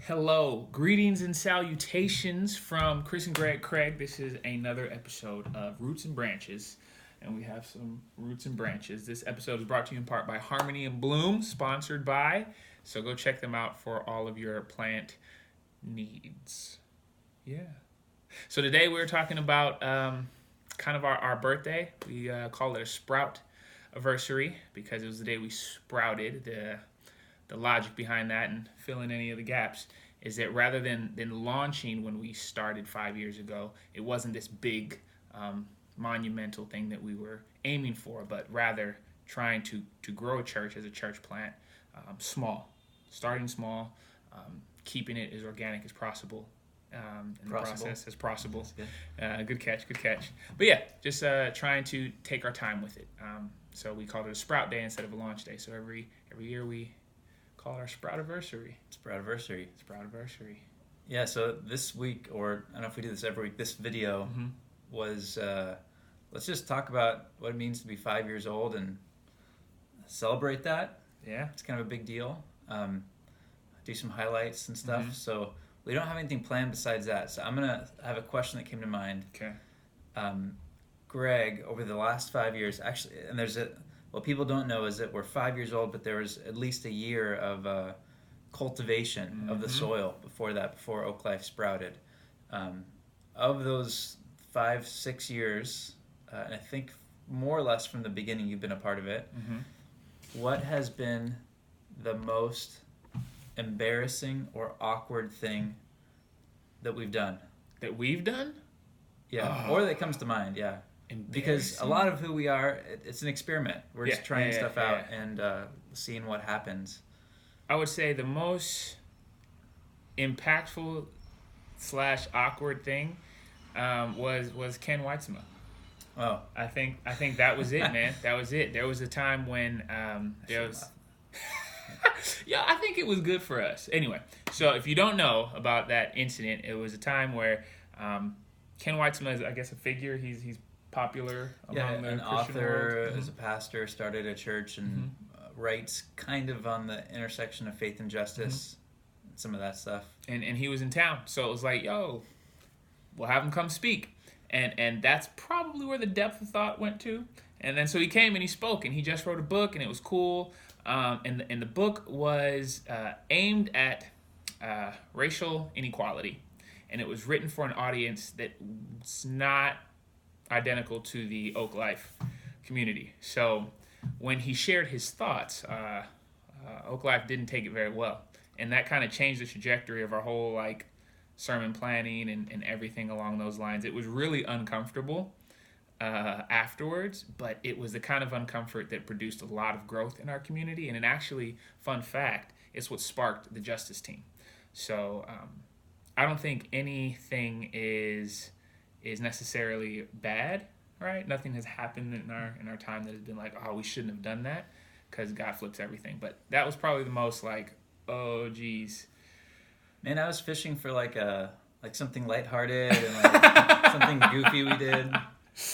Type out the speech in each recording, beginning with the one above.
Hello, greetings and salutations from Chris and Craig. This is another episode of Roots and Branches, and we have some Roots and Branches. This episode is brought to you in part by Harmony and Bloom, sponsored by. So go check them out for all of your plant needs. Yeah. So today we're talking about kind of our birthday. We call it a Sproutiversary because it was the day we sprouted. The logic behind that and fill in any of the gaps is that rather than launching when we started 5 years ago, it wasn't this big monumental thing that we were aiming for, but rather trying to grow a church as a church plant, starting small, keeping it as organic as possible. In the process as possible. Good catch. But yeah, just trying to take our time with it. So we called it a Sprout Day instead of a launch day. So every year we call it our Sproutiversary. Sproutiversary. Yeah, so this week, or I don't know if we do this every week, this video was, let's just talk about what it means to be 5 years old and celebrate that. Yeah. It's kind of a big deal. Do some highlights and stuff. So we don't have anything planned besides that. So I'm going to have a question that came to mind. Okay. Greg, over the last 5 years, actually, and what people don't know is that we're 5 years old, but there was at least a year of cultivation of the soil before OakLife sprouted. Of those 5-6 years, and I think more or less from the beginning you've been a part of it, what has been the most embarrassing or awkward thing that we've done? That we've done? Yeah, or that comes to mind, yeah. Because a lot of who we are, it's an experiment. We're just trying stuff out and seeing what happens. I would say the most impactful / awkward thing was Ken Weitzma. Oh, I think that was it, man. That was it. There was a time when there was. Yeah, I think it was good for us. Anyway, so if you don't know about that incident, it was a time where Ken Weitzma is, I guess, a figure. He's popular among the an Christian author, world. as a pastor, started a church and writes kind of on the intersection of faith and justice, some of that stuff. And he was in town, so it was like, yo, we'll have him come speak. And that's probably where the depth of thought went to. And then so he came and he spoke, and he just wrote a book, and it was cool. And the book was aimed at racial inequality, and it was written for an audience that's not identical to the OakLife community. So when he shared his thoughts, OakLife didn't take it very well, and that kind of changed the trajectory of our whole sermon planning and everything along those lines. It was really uncomfortable afterwards, but it was the kind of uncomfort that produced a lot of growth in our community. And actually, fun fact, it's what sparked the Justice Team. So I don't think anything is necessarily bad, right? Nothing has happened in our time that has been like, oh, we shouldn't have done that, because God flips everything. But that was probably the most oh geez. Man, I was fishing for something lighthearted and something goofy we did.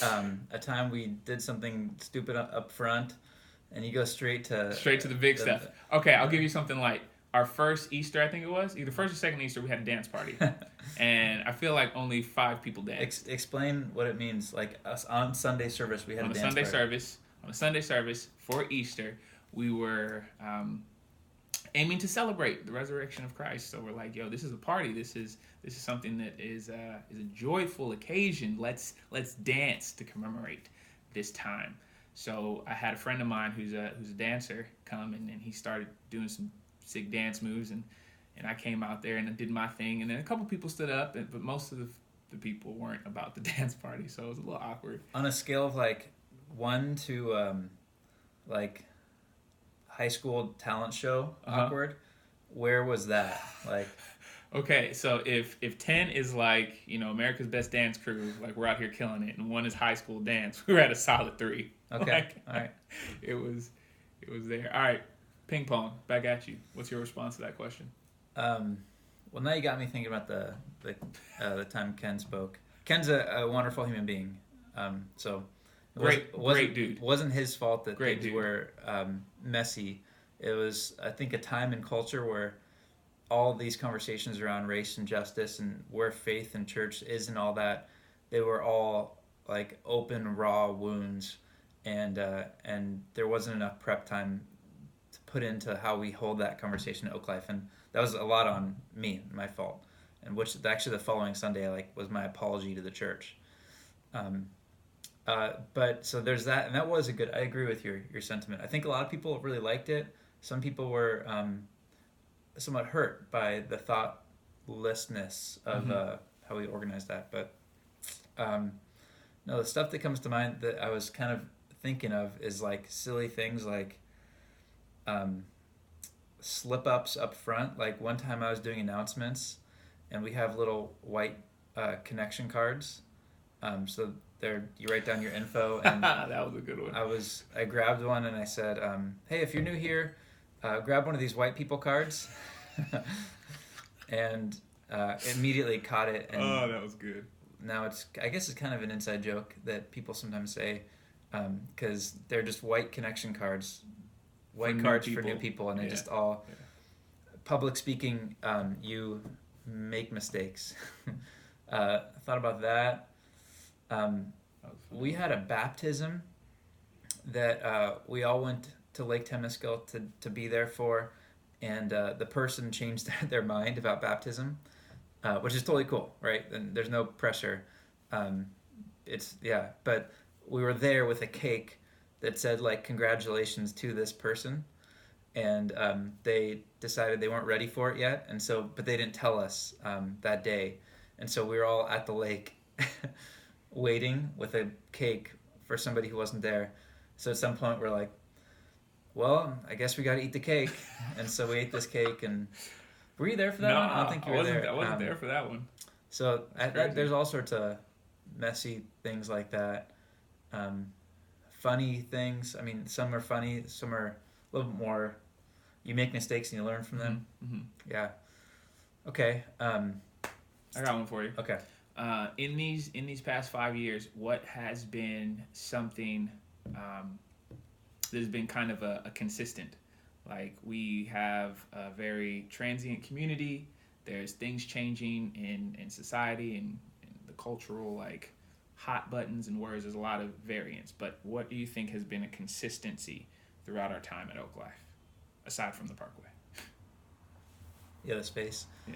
A time we did something stupid up front, and you go straight to the big stuff. Okay, I'll give you something light. Our first Easter, I think it was, either first or second Easter, we had a dance party. And I feel like only 5 people danced. Explain what it means. Like us on Sunday service, we had a dance party. On a Sunday service for Easter, we were aiming to celebrate the resurrection of Christ. So we're like, yo, this is a party. This is something that is a joyful occasion. Let's dance to commemorate this time. So I had a friend of mine who's a dancer come, and he started doing some sick dance moves, and I came out there and I did my thing, and then a couple people stood up, but most of the people weren't about the dance party, so it was a little awkward. On a scale of 1 to high school talent show awkward, where was that? Okay, so if 10 is America's Best Dance Crew, we're out here killing it, and 1 is high school dance, we're at a solid 3. Okay, all right. It was there. All right. Ping pong, back at you. What's your response to that question? Well, now you got me thinking about the time Ken spoke. Ken's a wonderful human being. So great dude. It wasn't his fault that Great things dude. were messy. It was, I think, a time and culture where all these conversations around race and justice and where faith and church is and all that, they were all like open, raw wounds, and there wasn't enough prep time to put into how we hold that conversation at OakLife, and that was a lot on me, my fault. And which actually the following Sunday, was my apology to the church. But so there's that, and that was a good. I agree with your sentiment. I think a lot of people really liked it. Some people were somewhat hurt by the thoughtlessness of how we organized that. But no, the stuff that comes to mind that I was kind of thinking of is like silly things like slip ups up front. Like one time I was doing announcements, and we have little white connection cards. So there, you write down your info, and that was a good one. I grabbed one and I said, "Hey, if you're new here, grab one of these white people cards," and immediately caught it. And that was good. now I guess it's kind of an inside joke that people sometimes say, because they're just white connection cards, white cards for new people, and they just all public speaking. You make mistakes. I thought about that. We had a baptism that we all went to Lake Temescal to be there for, and the person changed their mind about baptism, which is totally cool, right? And there's no pressure. But we were there with a cake that said like congratulations to this person, and they decided they weren't ready for it yet, and so but they didn't tell us that day, and so we were all at the lake. Waiting with a cake for somebody who wasn't there. So at some point we're like, well, I guess we got to eat the cake. And so we ate this cake. And were you there for that one? I don't think you were there. I wasn't there for that one. So there's all sorts of messy things like that. Funny things. I mean, some are funny. Some are a little bit more, you make mistakes and you learn from them. Mm-hmm. Yeah. Okay. I got one for you. Okay. In these past 5 years, what has been something that's been kind of a consistent? Like, we have a very transient community. There's things changing in society and the cultural, like, hot buttons and words. There's a lot of variance. But what do you think has been a consistency throughout our time at OakLife, aside from the Parkway? Yeah, the space. Yeah.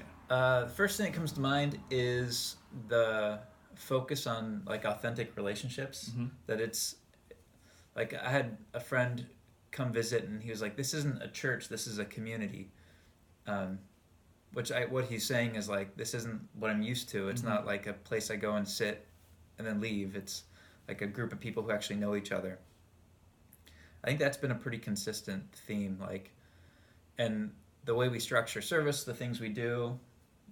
The first thing that comes to mind is the focus on like authentic relationships. Mm-hmm. That it's like I had a friend come visit and he was like, "This isn't a church. This is a community." What he's saying is like, this isn't what I'm used to. It's not like a place I go and sit and then leave. It's like a group of people who actually know each other. I think that's been a pretty consistent theme. Like, and the way we structure service, the things we do,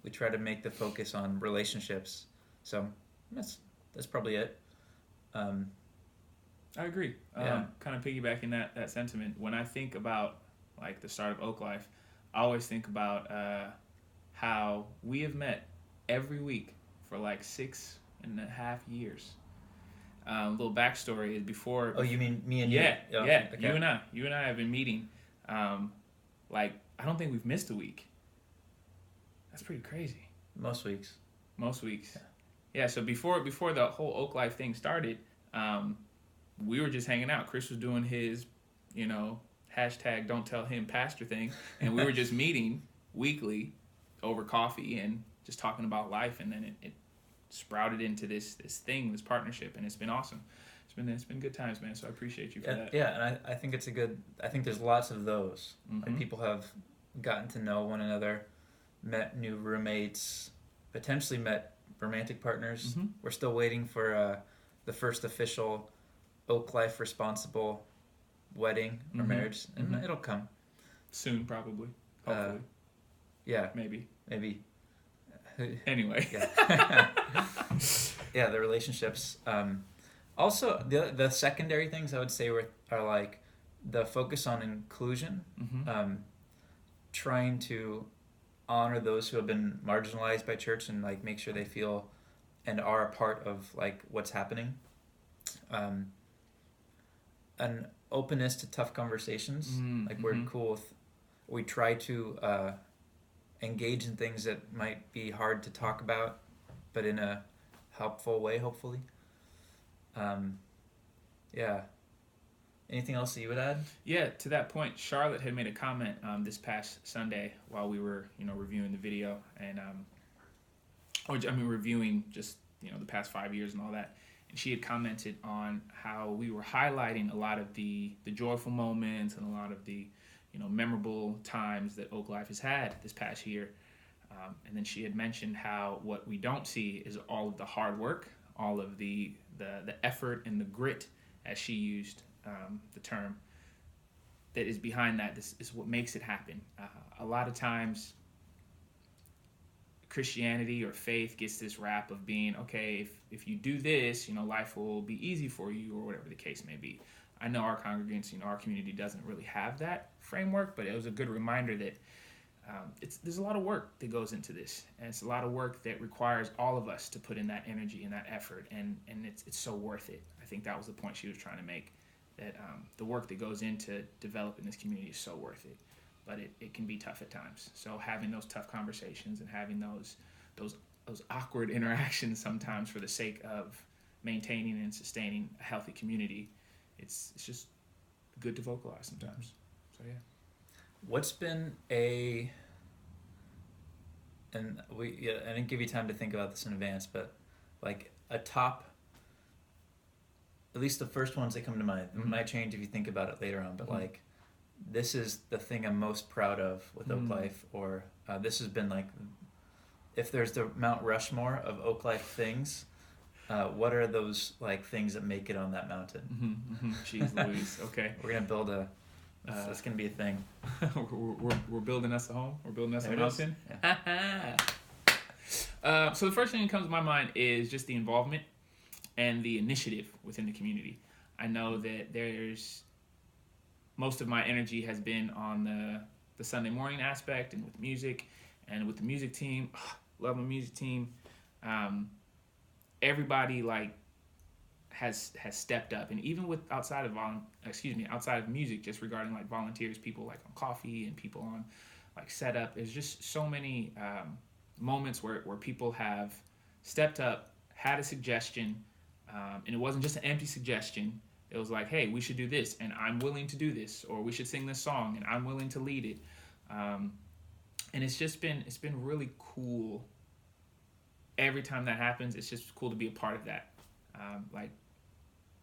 we try to make the focus on relationships. So that's probably it. I agree. Kind of piggybacking that sentiment. When I think about like the start of OakLife, I always think about how we have met every week for like 6.5 years. Little backstory is before. Oh, you mean me and you? Yeah. Okay. You and I have been meeting. I don't think we've missed a week. That's pretty crazy. Most weeks. Yeah. So before the whole OakLife thing started, we were just hanging out. Chris was doing his, hashtag don't tell him pastor thing, and we were just meeting weekly over coffee and just talking about life, and then it sprouted into this partnership, and it's been awesome. It's been good times, man. So I appreciate you for that. Yeah, and I think it's I think there's lots of those. Like people have gotten to know one another, met new roommates, potentially met romantic partners. We're still waiting for the first official OakLife responsible wedding or marriage, and it'll come soon, probably. Hopefully. Yeah. Maybe. Anyway. Yeah, the relationships. Also, the secondary things I would say are like the focus on inclusion, trying to honor those who have been marginalized by church and like make sure they feel and are a part of like what's happening. An openness to tough conversations. Like we're cool with, we try to engage in things that might be hard to talk about, but in a helpful way, hopefully. Yeah. Anything else that you would add? Yeah, to that point, Charlotte had made a comment this past Sunday while we were, reviewing the video and, reviewing just, the past 5 years and all that. And she had commented on how we were highlighting a lot of the joyful moments and a lot of the, memorable times that OakLife has had this past year. And then she had mentioned how what we don't see is all of the hard work, all of the effort and the grit, as she used the term, that is behind that. This is what makes it happen. A lot of times, Christianity or faith gets this rap of being, okay, if you do this, life will be easy for you, or whatever the case may be. I know our congregants, our community doesn't really have that framework, but it was a good reminder that there's a lot of work that goes into this, and it's a lot of work that requires all of us to put in that energy and that effort, and it's so worth it. I think that was the point she was trying to make, that the work that goes into developing this community is so worth it, but it can be tough at times. So having those tough conversations and having those awkward interactions sometimes for the sake of maintaining and sustaining a healthy community, it's just good to vocalize sometimes. So yeah. What's been and I didn't give you time to think about this in advance, but like a top, at least the first ones that come to mind, it might change if you think about it later on, but like, this is the thing I'm most proud of with OakLife, or this has been like, if there's the Mount Rushmore of OakLife things, what are those like things that make it on that mountain? Jeez Louise. Okay. We're gonna build that's gonna be a thing. we're building us a home. We're building us a mountain. Yeah. So the first thing that comes to my mind is just the involvement and the initiative within the community. I know that most of my energy has been on the Sunday morning aspect and with music and with the music team. Love my music team. Everybody has stepped up, and even with outside of music, just regarding like volunteers, people like on coffee and people on like setup. There's just so many moments where people have stepped up, had a suggestion, and it wasn't just an empty suggestion. It was like, hey, we should do this, and I'm willing to do this, or we should sing this song, and I'm willing to lead it. And it's been really cool. Every time that happens, it's just cool to be a part of that. Like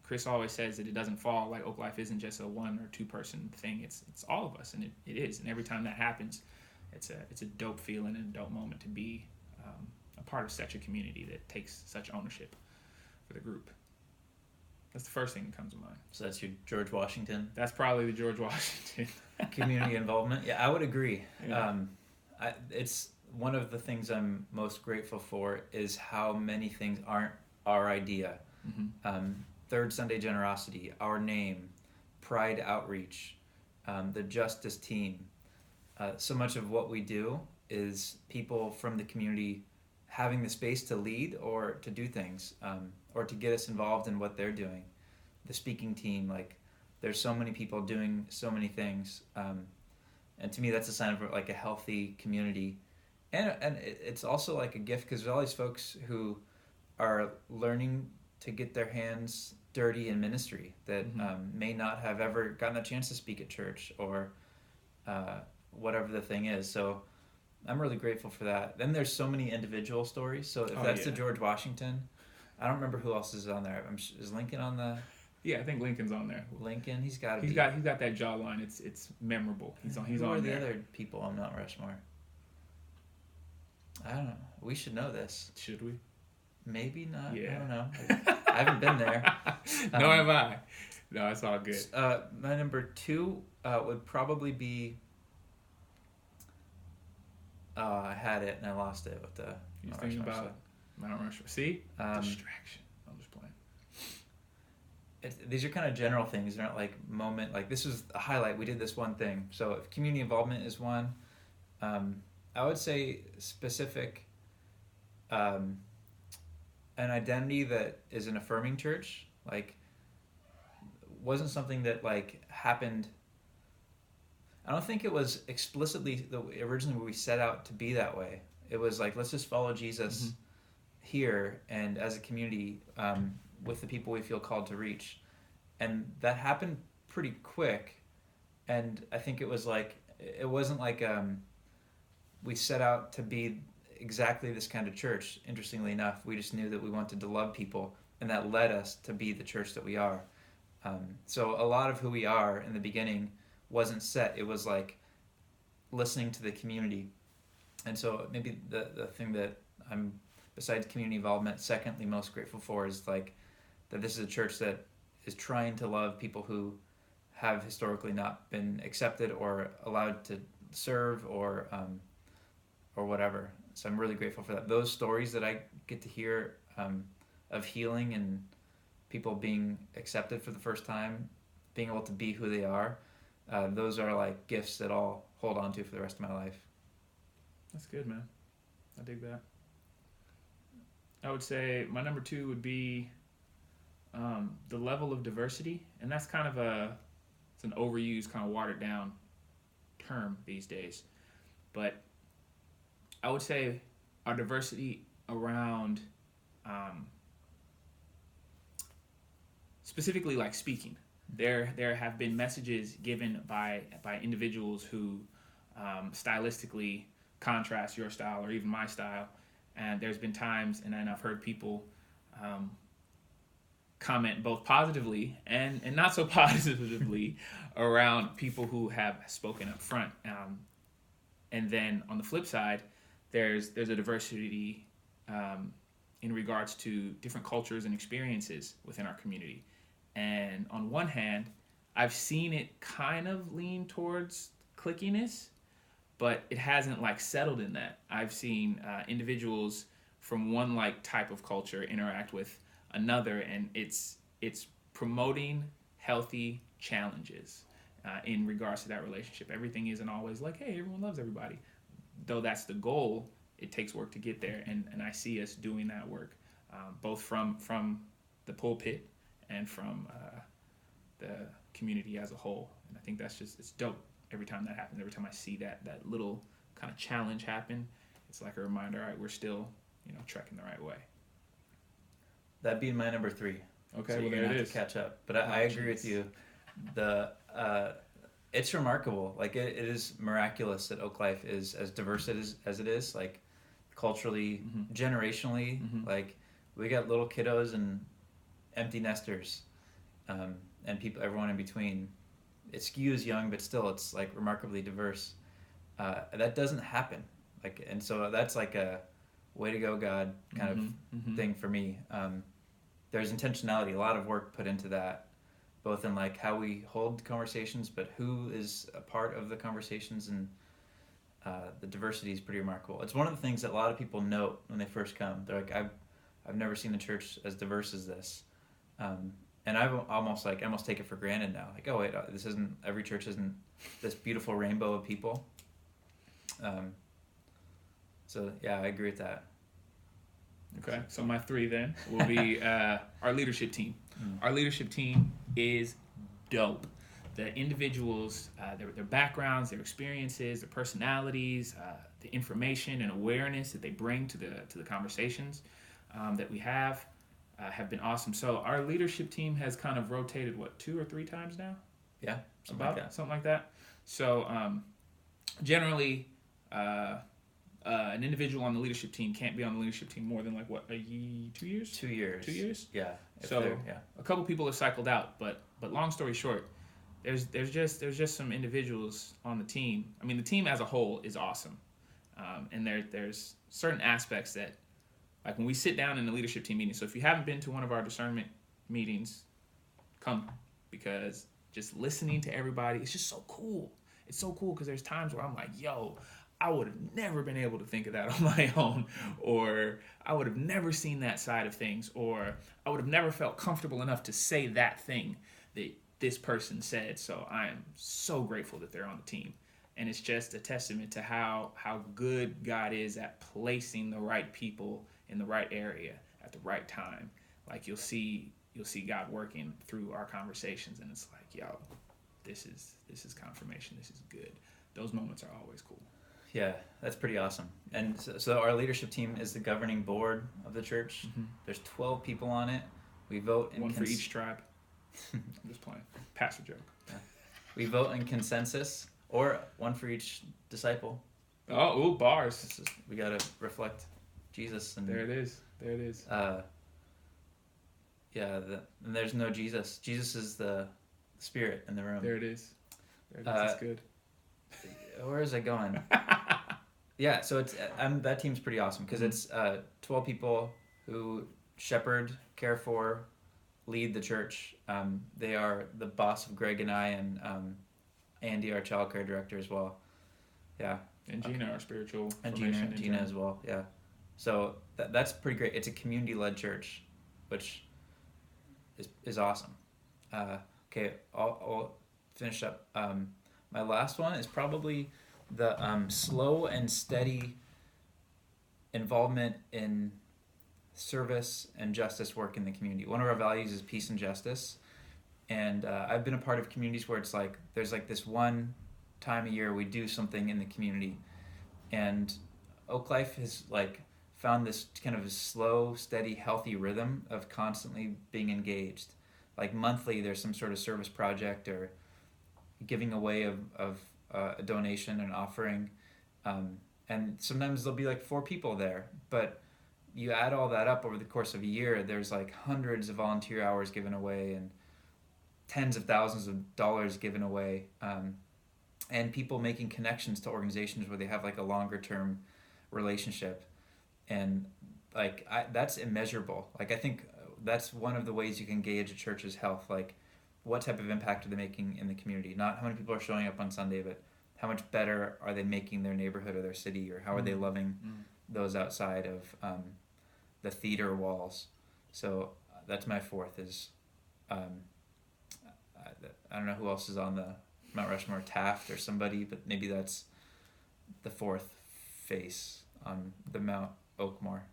Chris always says, that it doesn't fall. Like OakLife isn't just a 1 or 2 person thing. It's all of us, and it is. And every time that happens, it's a dope feeling and a dope moment to be a part of such a community that takes such ownership for the group. That's the first thing that comes to mind. So that's your George Washington. That's probably the George Washington. Community involvement. Yeah, I would agree. Yeah. It's one of the things I'm most grateful for is how many things aren't our idea. Third Sunday Generosity, our name, Pride Outreach, the Justice team. So much of what we do is people from the community having the space to lead or to do things, or to get us involved in what they're doing. The speaking team, like, there's so many people doing so many things, and to me that's a sign of like a healthy community, and it's also like a gift, because there's all these folks who are learning to get their hands dirty in ministry that may not have ever gotten a chance to speak at church or whatever the thing is. So I'm really grateful for that. Then there's so many individual stories. So if that's the George Washington, I don't remember who else is on there. Is Lincoln on the? Yeah, I think Lincol's on there. Lincoln, he's got to be. He's got that jawline. It's memorable. He's on. Who on are there. The other people on Mount Rushmore? I don't know. We should know this. Should we? Maybe not. Yeah. I don't know. I haven't been there. Nor have I. No, it's all good. My number 2 would probably be. I had it and I lost it with the. You're thinking about Mount Rushmore. See? Distraction. I'm just playing. These are kind of general things. They're not like moment. Like, this is a highlight. We did this one thing. So if community involvement is one, I would say specific. An identity that is an affirming church, like, wasn't something that like happened. I don't think it was explicitly originally we set out to be that way. It was like, let's just follow Jesus here and as a community with the people we feel called to reach. And that happened pretty quick. And I think it was like, it wasn't like we set out to be exactly this kind of church. Interestingly enough, we just knew that we wanted to love people, and that led us to be the church that we are. So a lot of who we are in the beginning wasn't set. It was like listening to the community. And so maybe the thing that I'm, besides community involvement, secondly most grateful for is like that this is a church that is trying to love people who have historically not been accepted or allowed to serve or whatever. So I'm really grateful for that. Those stories that I get to hear of healing and people being accepted for the first time, being able to be who they are, those are like gifts that I'll hold on to for the rest of my life. That's good, man. I dig that. I would say my number 2 would be the level of diversity, and that's kind of it's an overused, kind of watered down term these days, but I would say our diversity around specifically like speaking. There have been messages given by individuals who stylistically contrast your style or even my style, and there's been times, and then I've heard people comment both positively and not so positively around people who have spoken up front. And then on the flip side, there's a diversity in regards to different cultures and experiences within our community. And on one hand, I've seen it kind of lean towards clickiness, but it hasn't like settled in that. I've seen individuals from one like type of culture interact with another, and it's promoting healthy challenges in regards to that relationship. Everything isn't always like, hey, everyone loves everybody. Though that's the goal, it takes work to get there, and I see us doing that work, both from the pulpit and from the community as a whole. And I think that's just, it's dope every time that happens. Every time I see that little kind of challenge happen, it's like a reminder, all right, we're still, trekking the right way. That'd be my number 3. Okay, so well, you're gonna have to catch up. But I agree with you. It's remarkable. Like it is miraculous that OakLife is as diverse as it is. Like culturally, generationally. Like we got little kiddos and empty nesters, and people, everyone in between. It skews young, but still, it's like remarkably diverse. That doesn't happen. Like, and so that's like a way to go, God, kind of thing for me. There's intentionality, a lot of work put into that, both in like how we hold conversations, but who is a part of the conversations, and the diversity is pretty remarkable. It's one of the things that a lot of people note when they first come. They're like, I've never seen the church as diverse as this. And I almost take it for granted now. Like, oh wait, every church isn't this beautiful rainbow of people. So yeah, I agree with that. Okay, so my 3 then will be our leadership team. Our leadership team is dope. The individuals, their backgrounds, their experiences, their personalities, the information and awareness that they bring to the conversations that we have been awesome. So our leadership team has kind of rotated 2 or 3 times now. Yeah, something like that. So generally, an individual on the leadership team can't be on the leadership team more than 2 years? 2 years. 2 years? Yeah. So a couple people have cycled out, but long story short, there's just some individuals on the team. I mean, the team as a whole is awesome, and there's certain aspects that, like when we sit down in the leadership team meeting. So if you haven't been to one of our discernment meetings, come, because just listening to everybody, it's just so cool. It's so cool because there's times where I'm like, yo, I would have never been able to think of that on my own, or I would have never seen that side of things, or I would have never felt comfortable enough to say that thing that this person said. So I am so grateful that they're on the team. And it's just a testament to how good God is at placing the right people in the right area at the right time. Like you'll see God working through our conversations, and it's like, yo, this is confirmation. This is good. Those moments are always cool. Yeah, that's pretty awesome. And so our leadership team is the governing board of the church. Mm-hmm. There's 12 people on it. We vote in one for each tribe. I'm just playing. Pastor joke. Yeah. We vote in consensus, or one for each disciple. Oh, ooh, bars. We got to reflect Jesus. And there it is. And there's no Jesus. Jesus is the spirit in the room. There it is. That's good. Where is it going? Yeah, so it's that team's pretty awesome because it's 12 people who shepherd, care for, lead the church. They are the boss of Greg and I, and Andy, our child care director, as well. Yeah. And Gina, our spiritual and Gina as well. Yeah. So that's pretty great. It's a community-led church, which is awesome. Okay, I'll finish up. My last one is probably the slow and steady involvement in service and justice work in the community. One of our values is peace and justice. And I've been a part of communities where it's like there's like this one time a year we do something in the community. And OakLife has like found this kind of slow, steady, healthy rhythm of constantly being engaged. Like monthly there's some sort of service project or giving away of a donation, an offering, and sometimes there'll be like 4 people there, but you add all that up over the course of a year, there's like hundreds of volunteer hours given away and tens of thousands of dollars given away, and people making connections to organizations where they have like a longer term relationship, and like that's immeasurable. Like I think that's one of the ways you can gauge a church's health, like what type of impact are they making in the community? Not how many people are showing up on Sunday, but how much better are they making their neighborhood or their city, or how are they loving those outside of the theater walls? So that's my 4th is, I don't know who else is on the Mount Rushmore, Taft or somebody, but maybe that's the 4th face on the Mount Oakmore.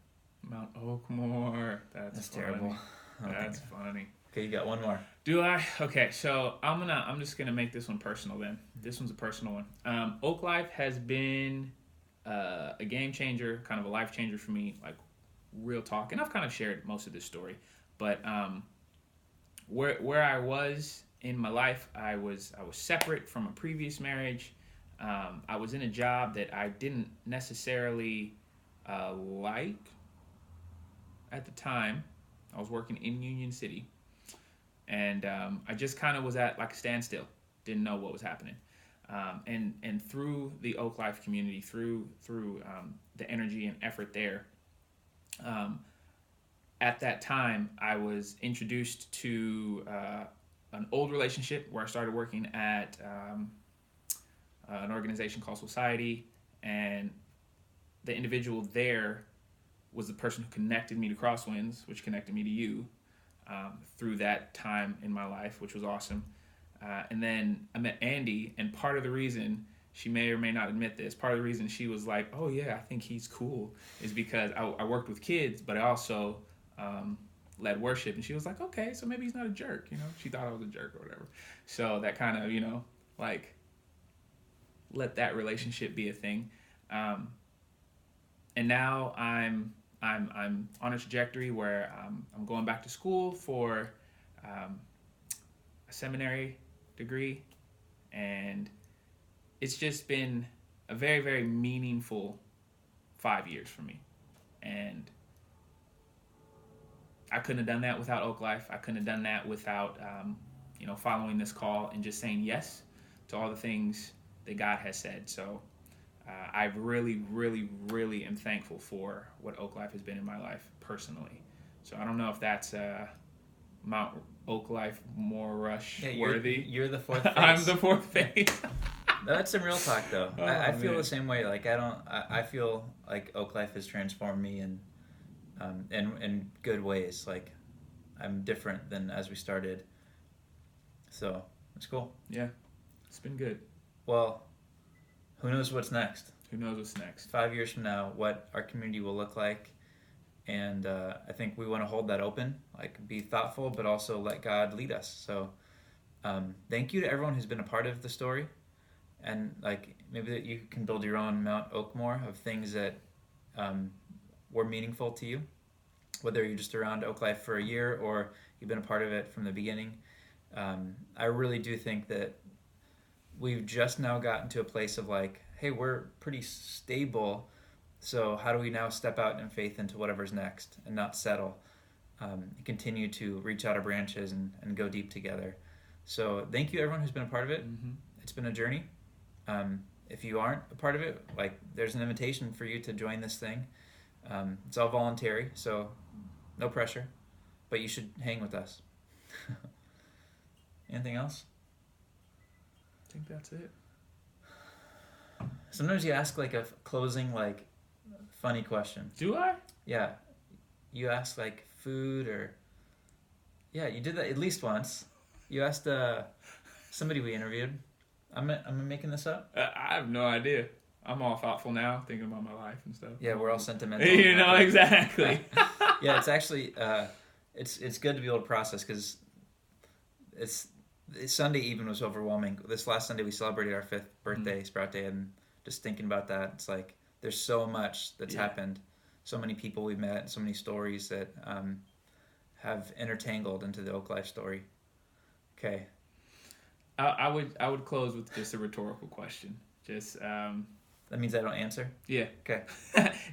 Mount Oakmore. That's terrible. That's funny. Okay, you got one more. Do I? Okay, so I'm just gonna make this one personal then. This one's a personal one. OakLife has been a game changer, kind of a life changer for me, like real talk. And I've kind of shared most of this story, but where I was in my life, I was separate from a previous marriage. I was in a job that I didn't necessarily like at the time. I was working in Union City. And I just kind of was at like a standstill, didn't know what was happening. And through the OakLife community, through the energy and effort there, at that time I was introduced to an old relationship where I started working at an organization called Society, and the individual there was the person who connected me to Crosswinds, which connected me to you. Through that time in my life, which was awesome. And then I met Andy, and part of the reason, she may or may not admit this, part of the reason she was like, oh yeah, I think he's cool, is because I worked with kids, but I also led worship. And she was like, okay, so maybe he's not a jerk, She thought I was a jerk or whatever. So that kind of, like, let that relationship be a thing. And now I'm on a trajectory where I'm going back to school for a seminary degree, and it's just been a very, very meaningful 5 years for me. And I couldn't have done that without OakLife. I couldn't have done that without following this call and just saying yes to all the things that God has said. So I really, really, really am thankful for what OakLife has been in my life personally. So I don't know if that's Mount OakLife more rush worthy. You're the 4th face. I'm the 4th face. That's some real talk, though. Oh, I feel the same way. Like I feel like OakLife has transformed me in good ways. Like I'm different than as we started. So it's cool. Yeah, it's been good. Well, who knows what's next? Who knows what's next? 5 years from now, what our community will look like. And I think we want to hold that open, like be thoughtful, but also let God lead us. So Thank you to everyone who's been a part of the story, and like maybe that you can build your own Mount Oakmore of things that were meaningful to you, whether you're just around OakLife for a year or you've been a part of it from the beginning. I really do think that we've just now gotten to a place of like, hey, we're pretty stable, so how do we now step out in faith into whatever's next and not settle? Continue to reach out our branches and go deep together. So thank you everyone who's been a part of it. Mm-hmm. It's been a journey. If you aren't a part of it, like there's an invitation for you to join this thing. It's all voluntary, so no pressure, but you should hang with us. Anything else? I think that's it. Sometimes you ask like a closing, like funny question. Do I? Yeah, you ask like food or yeah, you did that at least once. You asked somebody we interviewed. I'm making this up. I have no idea. I'm all thoughtful now, thinking about my life and stuff. Yeah, we're all sentimental. You know, exactly. Yeah, it's actually it's good to be able to process because it's Sunday even was overwhelming. This last Sunday we celebrated our 5th birthday, Sprout Day, and just thinking about that, it's like there's so much that's happened, so many people we've met, so many stories that have intertangled into the OakLife story. Okay. I would close with just a rhetorical question. Just that means I don't answer. Yeah. Okay.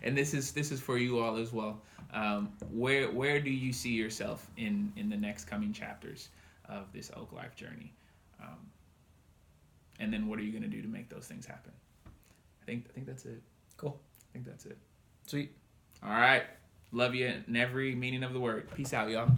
And this is for you all as well. Where do you see yourself in the next coming chapters of this OakLife journey? And then what are you going to do to make those things happen? I think that's it. Cool. I think that's it. Sweet. All right. Love you in every meaning of the word. Peace out, y'all.